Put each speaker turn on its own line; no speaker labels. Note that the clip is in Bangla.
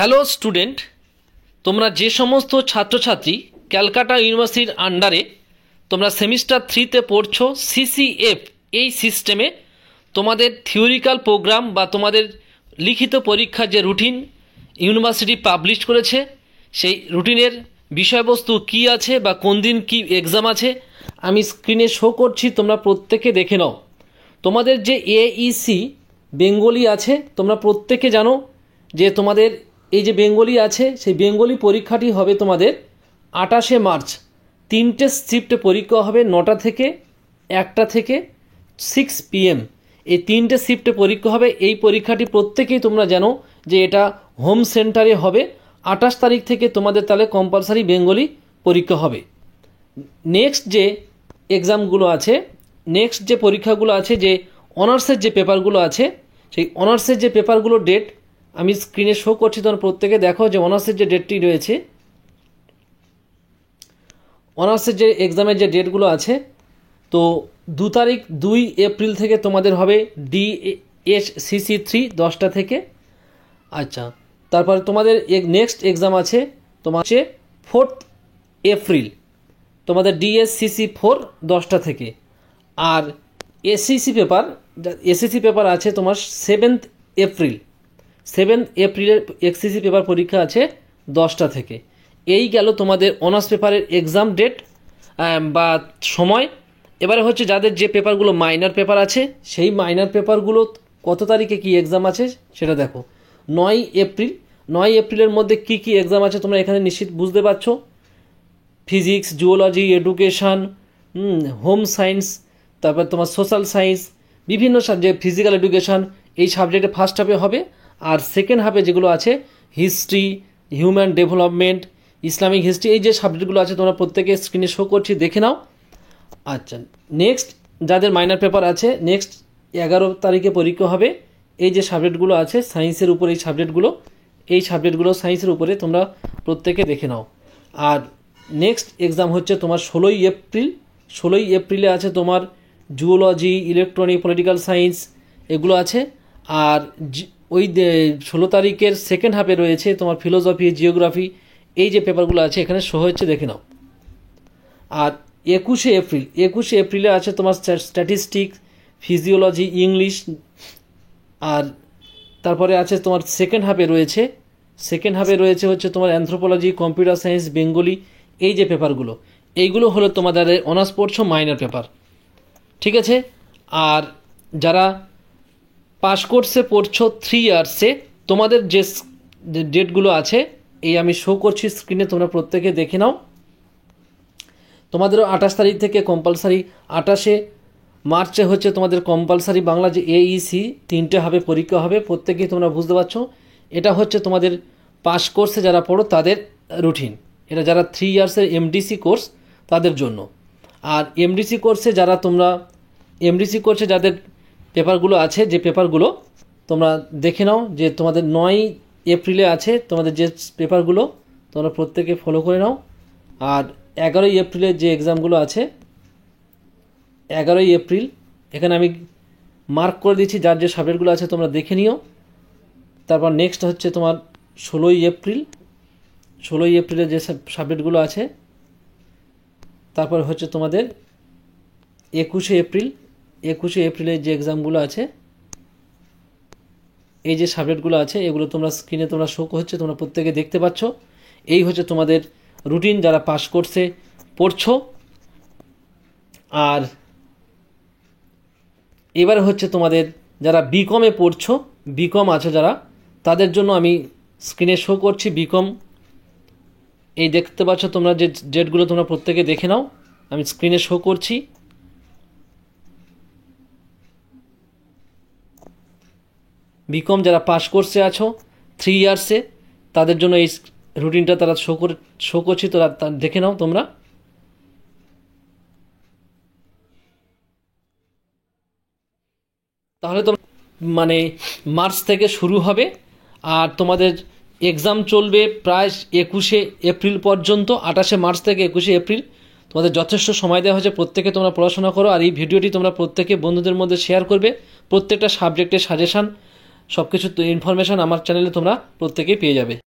হ্যালো স্টুডেন্ট, তোমরা যে সমস্ত ছাত্রছাত্রী ক্যালকাটা ইউনিভার্সিটির আন্ডারে তোমরা সেমিস্টার 3তে পড়ছো, সিসিএফ এই সিস্টেমে তোমাদের থিওরিক্যাল প্রোগ্রাম বা তোমাদের লিখিত পরীক্ষার যে রুটিন ইউনিভার্সিটি পাবলিশ করেছে, সেই রুটিনের বিষয়বস্তু কি আছে বা কোন দিন কি এক্সাম আছে আমি স্ক্রিনে শো করছি, তোমরা প্রত্যেকে দেখে নাও। তোমাদের যে এইসি বেঙ্গলি আছে, তোমরা প্রত্যেকে জানো যে তোমাদের এই যে বেঙ্গলি আছে, সেই বেঙ্গলি পরীক্ষাটি হবে তোমাদের 28শে মার্চ। 3টে শিফটে পরীক্ষা হবে, 9টা থেকে 1টা থেকে 6 PM। এই 3টে শিফটে পরীক্ষা হবে। এই পরীক্ষাটি প্রত্যেকেই তোমরা জানো যে এটা হোম সেন্টারে হবে। 28 তারিখ থেকে তোমাদের তাহলে কম্পালসারি বেঙ্গলি পরীক্ষা হবে। নেক্সট যে এক্সামগুলো আছে, নেক্সট যে পরীক্ষাগুলো আছে, যে অনার্সের যে পেপারগুলো আছে, সেই অনার্সের যে পেপারগুলোর ডেট আমি স্ক্রিনে শো করছি, তোমরা প্রত্যেকে দেখো যে অনার্সের যে ডেটটি রয়েছে, অনার্সের যে এক্সামের যে ডেটগুলো আছে, তো 2 এপ্রিল থেকে তোমাদের হবে DSCC3 10টা থেকে। আচ্ছা, তারপর তোমাদের নেক্সট এক্সাম আছে তোমার হচ্ছে 4 এপ্রিল, তোমাদের DSCC4 10টা থেকে। আর এসএসসি পেপার আছে তোমার 7 এপ্রিল। 7 এপ্রিলের এসএসসি পেপার পরীক্ষা আছে 10টা থেকে। এই গেল তোমাদের অনার্স পেপারের এক্সাম ডেট বা সময়। এবারে হচ্ছে যাদের যে পেপারগুলো মাইনর পেপার আছে, সেই মাইনর পেপারগুলো কত তারিখে কি এক্সাম আছে সেটা দেখো। 9 এপ্রিল। 9 এপ্রিলের মধ্যে কি কি এক্সাম আছে তোমরা এখানে নিশ্চিত বুঝতে পারছো। Physics, zoology, education, home science, তারপর তোমার সোশ্যাল সায়েন্স, বিভিন্ন সাবজেক্ট, ফিজিক্যাল এডুকেশান, এই সাবজেক্টে ফার্স্ট হাফে হবে। আর সেকেন্ড হাফে যেগুলো আছে history, human development, Islamic history, এই যে সাবজেক্টগুলো আছে তোমরা প্রত্যেকে স্ক্রিনে শো করছি, দেখে নাও। আচ্ছা, নেক্সট যাদের মাইনর পেপার আছে, নেক্সট 11 তারিখে পরীক্ষা হবে। এই যে সাবজেক্টগুলো আছে সায়েন্সের উপর, এই সাবজেক্টগুলো সায়েন্সের উপরে তোমরা প্রত্যেকে দেখে নাও। আর নেক্সট এক্সাম হচ্ছে তোমার 16 এপ্রিল। 16 এপ্রিলে আছে তোমার জুওলজি, ইলেকট্রনিক, পলিটিক্যাল সায়েন্স, এগুলো আছে। আর ওই 16 তারিখের সেকেন্ড হাফে রয়েছে তোমার ফিলোসফি, জিওগ্রাফি, এই যে পেপারগুলো আছে এখানে শো হচ্ছে, দেখে নাও। আর 21শে এপ্রিলে আছে তোমার স্ট্যাটিস্টিক্স, ফিজিওলজি, ইংলিশ। আর তারপরে আছে তোমার সেকেন্ড হাফে রয়েছে হচ্ছে তোমার অ্যানথ্রোপোলজি, কম্পিউটার সায়েন্স, বেঙ্গলি, এই যে পেপারগুলো, এইগুলো হলো তোমাদের অনার্স পড়ছো মাইনর পেপার, ঠিক আছে। আর যারা পাস কোর্সে পড়ছো 3 ইয়ার্সে, তোমাদের যে ডেটগুলো আছে এই আমি শো করছি স্ক্রিনে, তোমরা প্রত্যেকে দেখে নাও। তোমাদেরও 28 তারিখ থেকে কম্পালসারি, 28শে মার্চে হচ্ছে তোমাদের কম্পালসারি বাংলা যে এইসি 3টে হবে পরীক্ষা হবে, প্রত্যেকেই তোমরা বুঝতে পারছো। এটা হচ্ছে তোমাদের পাস কোর্সে যারা পড়ো তাদের রুটিন। এটা যারা 3 ইয়ার্সের এমডিসি কোর্স তাদের জন্য। আর এমডিসি কোর্সে যাদের পেপারগুলো আছে, যে পেপারগুলো তোমরা দেখে নাও, যে তোমাদের 9 এপ্রিলে আছে তোমাদের যে পেপারগুলো, তোমরা প্রত্যেকে ফলো করে নাও। আর 11 এপ্রিলের যে এক্সামগুলো আছে, 11 এপ্রিল এখানে আমি মার্ক করে দিচ্ছি, যার যে সাবজেক্টগুলো আছে তোমরা দেখে নিও। তারপর নেক্সট হচ্ছে তোমার 16 এপ্রিলের যে সাবজেক্টগুলো আছে। তারপর হচ্ছে তোমাদের 21শে এপ্রিলের যে এক্সামগুলো আছে, এই যে সাবজেক্টগুলো আছে এগুলো তোমরা স্ক্রিনে তোমরা শো হচ্ছে, তোমরা প্রত্যেকে দেখতে পাচ্ছ। এই হচ্ছে তোমাদের রুটিন যারা পাস কোর্সে পড়ছো। আর এবারে হচ্ছে তোমাদের যারা বিকমে পড়ছো, বিকম আছে যারা, তাদের জন্য আমি স্ক্রিনে শো করছি বিকম। এই দেখতে পাচ্ছ তোমরা যে ডেটগুলো, তোমরা প্রত্যেকে দেখে নাও, আমি স্ক্রিনে শো করছি। বিকম যারা পাস কোর্সে আছো 3 ইয়ার্সে, তাদের জন্য এই রুটিনটা তারা শো করছি, তো দেখে নাও তোমরা। তাহলে তো মানে মার্চ থেকে শুরু হবে, আর তোমাদের এক্সাম চলবে প্রায় 21শে এপ্রিল পর্যন্ত। 28শে মার্চ থেকে 21শে এপ্রিল তোমাদের যথেষ্ট সময় দেওয়া হয়েছে। প্রত্যেকে তোমরা পড়াশোনা করো। আর এই ভিডিওটি তোমরা প্রত্যেকে বন্ধুদের মধ্যে শেয়ার করবে। প্রত্যেকটা সাবজেক্টের সাজেশান, সব কিছু ইনফরমেশান আমার চ্যানেলে তোমরা প্রত্যেকেই পেয়ে যাবে।